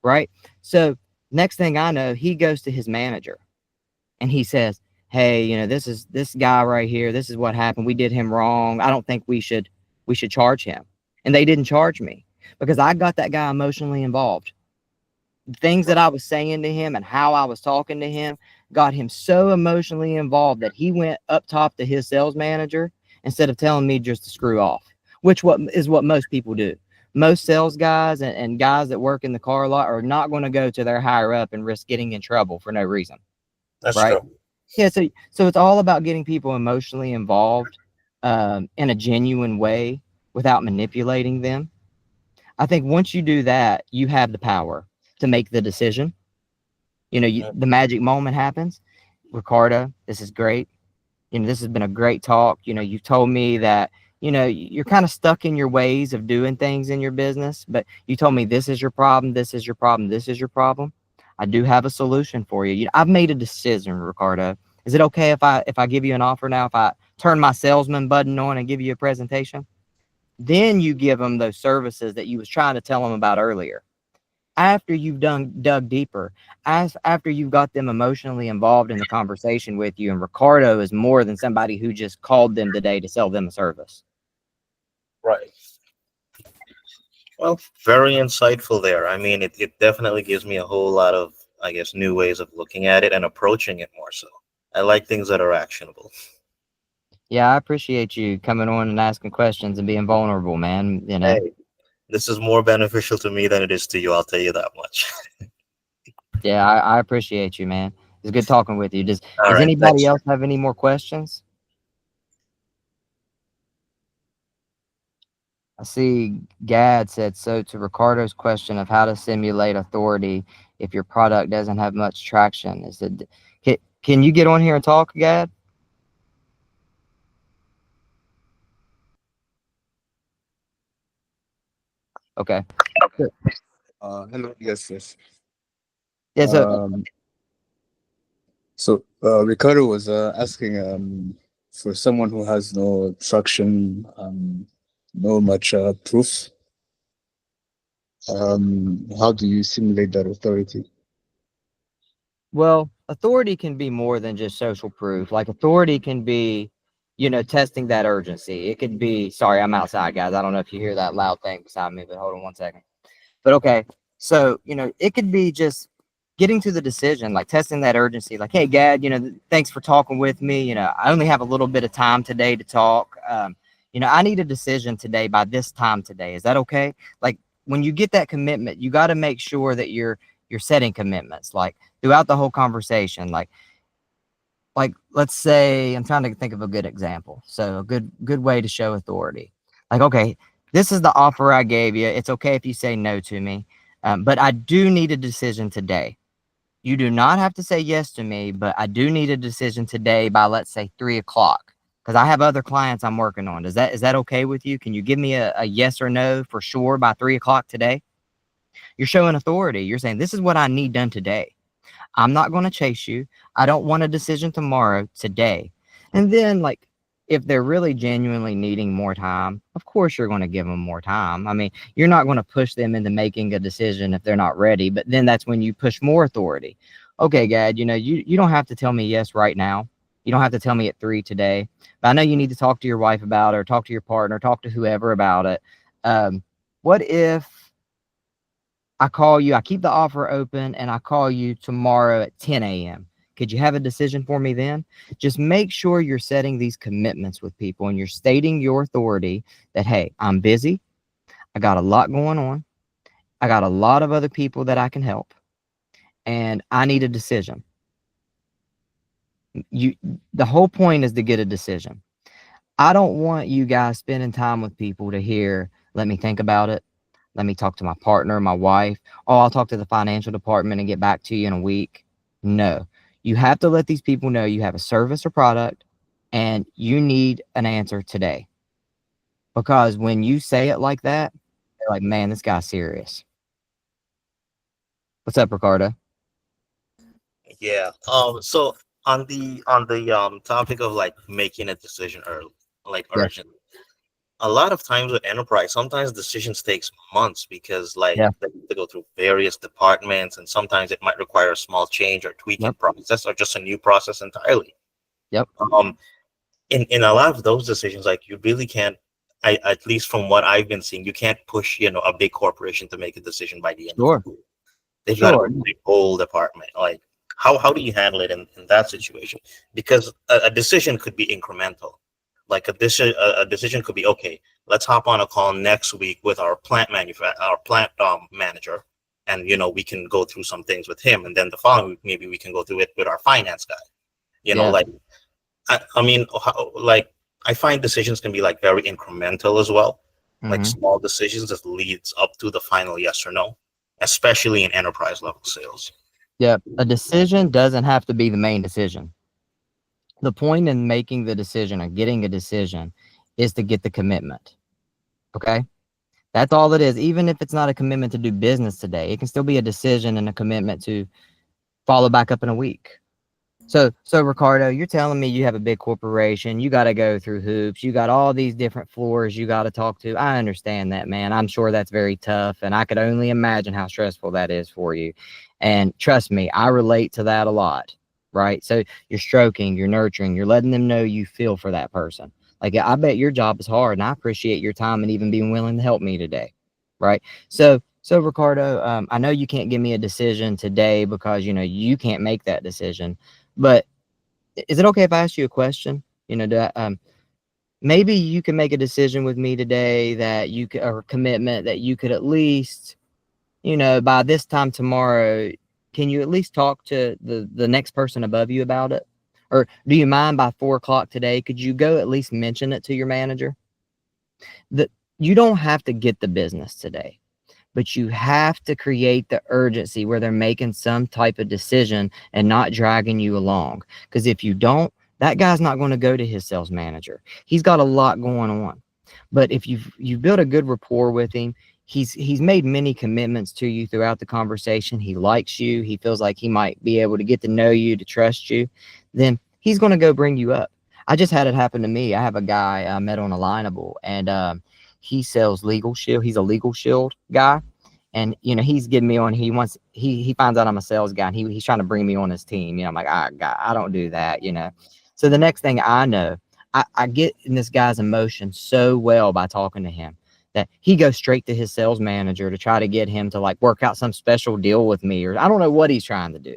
right? So next thing I know, he goes to his manager and he says, hey, you know, this guy right here. This is what happened. We did him wrong. I don't think we should charge him. And they didn't charge me because I got that guy emotionally involved. Things that I was saying to him and how I was talking to him got him so emotionally involved that he went up top to his sales manager instead of telling me just to screw off, which is what most people do. Most sales guys and guys that work in the car lot are not going to go to their higher up and risk getting in trouble for no reason. That's right. true. Yeah. So it's all about getting people emotionally involved in a genuine way without manipulating them. I think once you do that, you have the power to make the decision. You know, the magic moment happens. Ricardo, this is great. You know, this has been a great talk. You know, you've told me that, you know, you're kind of stuck in your ways of doing things in your business, but you told me this is your problem, this is your problem, this is your problem. I do have a solution for you. I've made a decision, Ricardo. Is it okay if I give you an offer now, if I turn my salesman button on and give you a presentation? Then you give them those services that you was trying to tell them about earlier. After you've dug deeper, after you've got them emotionally involved in the conversation with you, and Ricardo is more than somebody who just called them today to sell them a service. Right. Well, very insightful there. I mean, it definitely gives me a whole lot of, I guess, new ways of looking at it and approaching it more so. I like things that are actionable. Yeah, I appreciate you coming on and asking questions and being vulnerable, man. You know. Hey, this is more beneficial to me than it is to you, I'll tell you that much. Yeah, I appreciate you, man. It's good talking with you. Does right, anybody thanks. else have any more questions? I see Gad said, so to Ricardo's question of how to simulate authority if your product doesn't have much traction, is it, can you get on here and talk, Gad? Okay. Hello. Yes. Yeah, So Ricardo was asking for someone who has no traction, no much proof. How do you simulate that authority? well, authority can be more than just social proof. Like authority can be, you know, testing that urgency. It could be, sorry, I'm outside, guys. I don't know if you hear that loud thing beside me, but hold on one second. But okay, so, you know, it could be just getting to the decision, like testing that urgency, like, hey, Gad, you know, thanks for talking with me. You know, I only have a little bit of time today to talk. You know, I need a decision today by this time today. Is that okay? Like when you get that commitment, you got to make sure that you're setting commitments, like throughout the whole conversation. Like let's say, I'm trying to think of a good example. So a good way to show authority. Like, okay, this is the offer I gave you. It's okay if you say no to me, but I do need a decision today. You do not have to say yes to me, but I do need a decision today by, let's say, 3 o'clock. because I have other clients I'm working on. Is that okay with you? Can you give me a yes or no for sure by 3 o'clock today? You're showing authority. You're saying, this is what I need done today. I'm not going to chase you. I don't want a decision tomorrow, today. And then, like, if they're really genuinely needing more time, of course you're going to give them more time. I mean, you're not going to push them into making a decision if they're not ready, but then that's when you push more authority. Okay, Gad, you don't have to tell me yes right now. You don't have to tell me at 3 today, but I know you need to talk to your wife about it, or talk to your partner, talk to whoever about it. What if I call you, I keep the offer open, and I call you tomorrow at 10 a.m.? Could you have a decision for me then? Just make sure you're setting these commitments with people and you're stating your authority that, hey, I'm busy. I got a lot going on. I got a lot of other people that I can help, and I need a decision. The whole point is to get a decision. I don't want you guys spending time with people to hear, let me think about it. Let me talk to my partner, my wife. Oh, I'll talk to the financial department and get back to you in a week. No, you have to let these people know you have a service or product and you need an answer today. Because when you say it like that, they're like, man, this guy's serious. What's up, Ricardo? Yeah. So on the topic of like making a decision early, like Yeah. urgent. A lot of times with enterprise, sometimes decisions takes months because like Yeah. they need to go through various departments, and sometimes it might require a small change or tweaking Yep. process or just a new process entirely. Yep. In a lot of those decisions, like you really can't. At least from what I've been seeing, you can't push a big corporation to make a decision by the end Sure. of the week. They've got Sure. a the whole department. Like how do you handle it in that situation? Because a decision could be incremental. Like a decision could be, okay, let's hop on a call next week with our plant manager, and we can go through some things with him, and then the following week maybe we can go through it with our finance guy. Yeah. Like I mean, like I find decisions can be like very incremental as well. Like Mhm. small decisions that leads up to the final yes or no, especially in enterprise level sales. Yeah. A decision doesn't have to be the main decision. The point in making the decision or getting a decision is to get the commitment. Okay. That's all it is. Even if it's not a commitment to do business today, it can still be a decision and a commitment to follow back up in a week. So Ricardo, you're telling me you have a big corporation, you got to go through hoops, you got all these different floors you got to talk to. I understand that, man. I'm sure that's very tough, and I could only imagine how stressful that is for you. And trust me, I relate to that a lot, right? So you're stroking, you're nurturing, you're letting them know you feel for that person. Like, I bet your job is hard, and I appreciate your time and even being willing to help me today, right? So Ricardo, I know you can't give me a decision today because you can't make that decision. But is it okay if I ask you a question? Maybe you can make a decision with me today that you could, or a commitment that you could at least, by this time tomorrow, can you at least talk to the next person above you about it? Or do you mind by 4 o'clock today? Could you go at least mention it to your manager? That you don't have to get the business today, but you have to create the urgency where they're making some type of decision and not dragging you along. Because if you don't, that guy's not going to go to his sales manager. He's got a lot going on. But if you've built a good rapport with him, he's made many commitments to you throughout the conversation. He likes you. He feels like he might be able to get to know you, to trust you. Then he's going to go bring you up. I just had it happen to me. I have a guy I met on Alignable, and he sells Legal Shield. He's a Legal Shield guy. And he's getting me on. He finds out I'm a sales guy, and he's trying to bring me on his team. I'm like, God, I don't do that. So the next thing I know, I get in this guy's emotion so well by talking to him that he goes straight to his sales manager to try to get him to like work out some special deal with me, or I don't know what he's trying to do,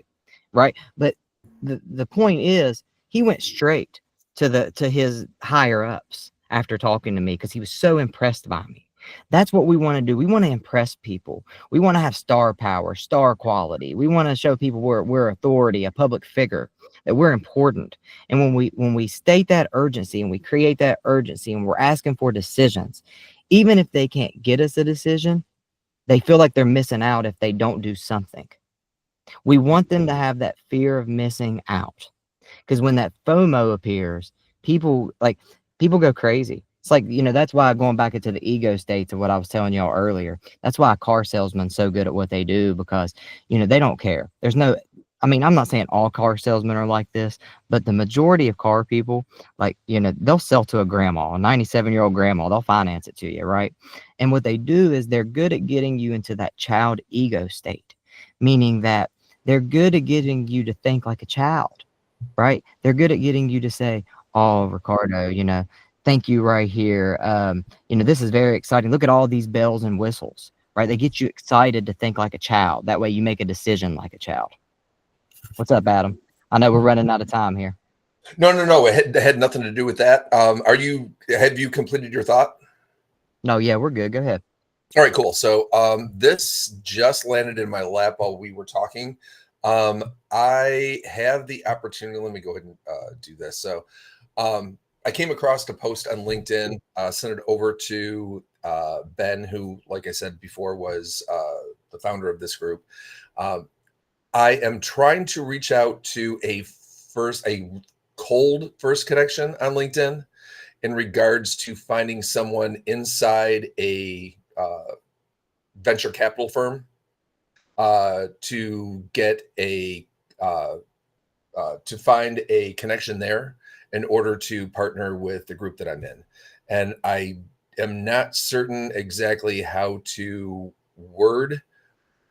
right? But the point is, he went straight to his higher ups after talking to me because he was so impressed by me. That's what we want to do. We want to impress people. We want to have star power, star quality. We want to show people we're authority, a public figure, that we're important. And when we state that urgency and we create that urgency and we're asking for decisions, even if they can't get us a decision, they feel like they're missing out if they don't do something. We want them to have that fear of missing out. Because when that FOMO appears, people go crazy. It's like, that's why, going back into the ego states of what I was telling y'all earlier, that's why a car salesman's so good at what they do, because, they don't care. I'm not saying all car salesmen are like this, but the majority of car people, like, they'll sell to a grandma, a 97-year-old grandma, they'll finance it to you, right? And what they do is they're good at getting you into that child ego state, meaning that they're good at getting you to think like a child, right? They're good at getting you to say, oh, Ricardo, thank you right here. This is very exciting. Look at all these bells and whistles, right? They get you excited to think like a child. That way you make a decision like a child. What's up, Adam? I know we're running out of time here. No. It had nothing to do with that. Have you completed your thought? No, yeah, we're good. Go ahead. All right, cool. So this just landed in my lap while we were talking. I have the opportunity. Let me go ahead and do this. So I came across a post on LinkedIn, sent it over to Ben, who, like I said before, was the founder of this group. I am trying to reach out to a cold first connection on LinkedIn in regards to finding someone inside a venture capital firm to get to find a connection there in order to partner with the group that I'm in. And I am not certain exactly how to word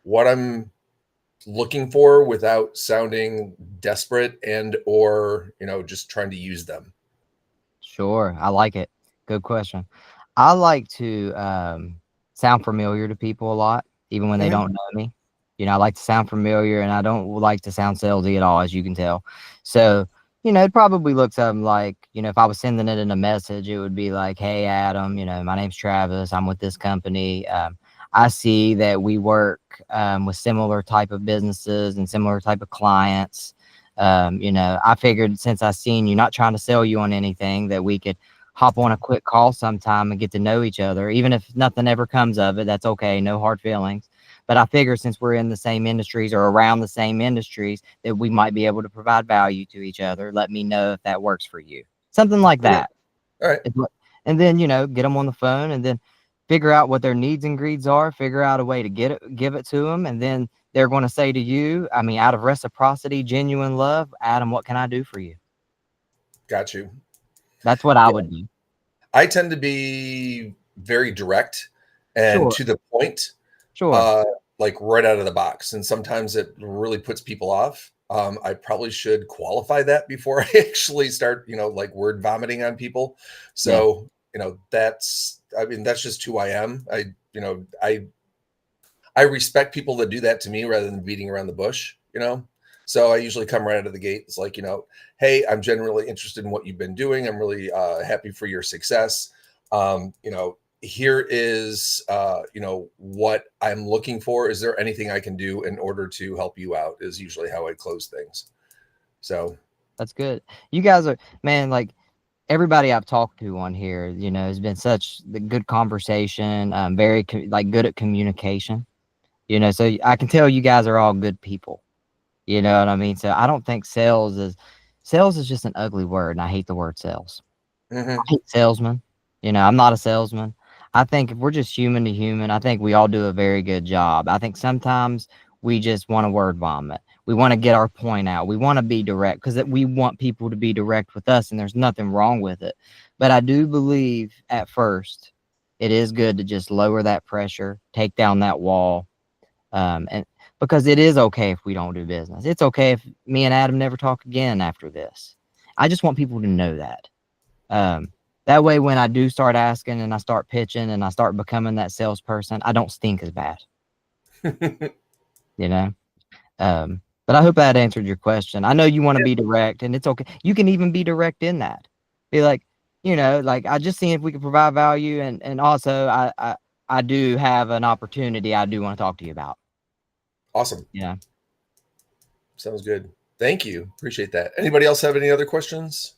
what I'm looking for without sounding desperate or just trying to use them. Sure. I like it. Good question. I like to sound familiar to people a lot, even when they don't know me. I like to sound familiar, and I don't like to sound salesy at all, as you can tell. So, it probably looks something like, if I was sending it in a message, it would be like, hey, Adam, my name's Travis. I'm with this company. I see that we work with similar type of businesses and similar type of clients. I figured, since I seen you, not trying to sell you on anything, that we could hop on a quick call sometime and get to know each other. Even if nothing ever comes of it, that's okay. No hard feelings. But I figure, since we're in the same industries or around the same industries, that we might be able to provide value to each other. Let me know if that works for you. Something like that. All right. And then, get them on the phone, and then figure out what their needs and greeds are, figure out a way to give it to them. And then they're going to say to you, out of reciprocity, genuine love, Adam, what can I do for you? Got you. That's what I would do. I tend to be very direct and to the point. Sure. Like right out of the box. And sometimes it really puts people off. I probably should qualify that before I actually start, like word vomiting on people. So, that's just who I am. I respect people that do that to me rather than beating around the bush, So I usually come right out of the gate. It's like, hey, I'm genuinely interested in what you've been doing. I'm really happy for your success. Here is, what I'm looking for. Is there anything I can do in order to help you out? Is usually how I close things. So that's good. You guys are, man, like everybody I've talked to on here, has been such the good conversation. Very good at communication, so I can tell you guys are all good people. You know what I mean? So I don't think sales is just an ugly word. And I hate the word sales. I hate salesmen. I'm not a salesman. I think if we're just human to human, I think we all do a very good job. I think sometimes we just want to word vomit. We want to get our point out. We want to be direct because we want people to be direct with us, and there's nothing wrong with it. But I do believe at first it is good to just lower that pressure, take down that wall, and because it is okay if we don't do business. It's okay if me and Adam never talk again after this. I just want people to know that. That way, when I do start asking and I start pitching and I start becoming that salesperson, I don't stink as bad. But I hope that answered your question. I know you want to be direct, and it's okay. You can even be direct in that. Be like, I just seen if we could provide value, and also I do have an opportunity I do want to talk to you about. Awesome. Yeah. Sounds good. Thank you. Appreciate that. Anybody else have any other questions?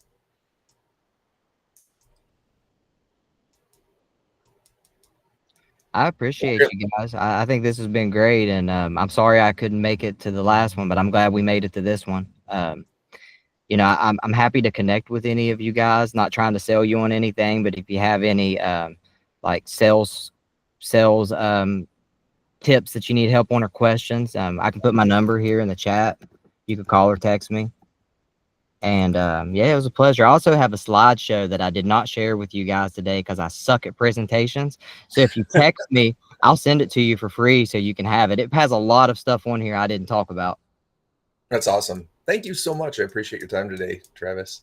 I appreciate you guys. I think this has been great, and I'm sorry I couldn't make it to the last one, but I'm glad we made it to this one. you know, I'm happy to connect with any of you guys, not trying to sell you on anything, but if you have any like sales tips that you need help on or questions, I can put my number here in the chat. You can call or text me. And yeah, it was a pleasure. I also have a slideshow that I did not share with you guys today because I suck at presentations. So if you text me, I'll send it to you for free so you can have it. It has a lot of stuff on here I didn't talk about. That's awesome. Thank you so much. I appreciate your time today, Travis.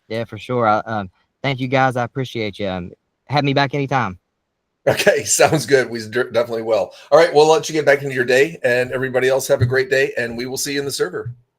Yeah, for sure. Thank you guys. I appreciate you. Have me back anytime. Okay, sounds good. We definitely will. All right, we'll let you get back into your day, and everybody else have a great day, and we will see you in the server.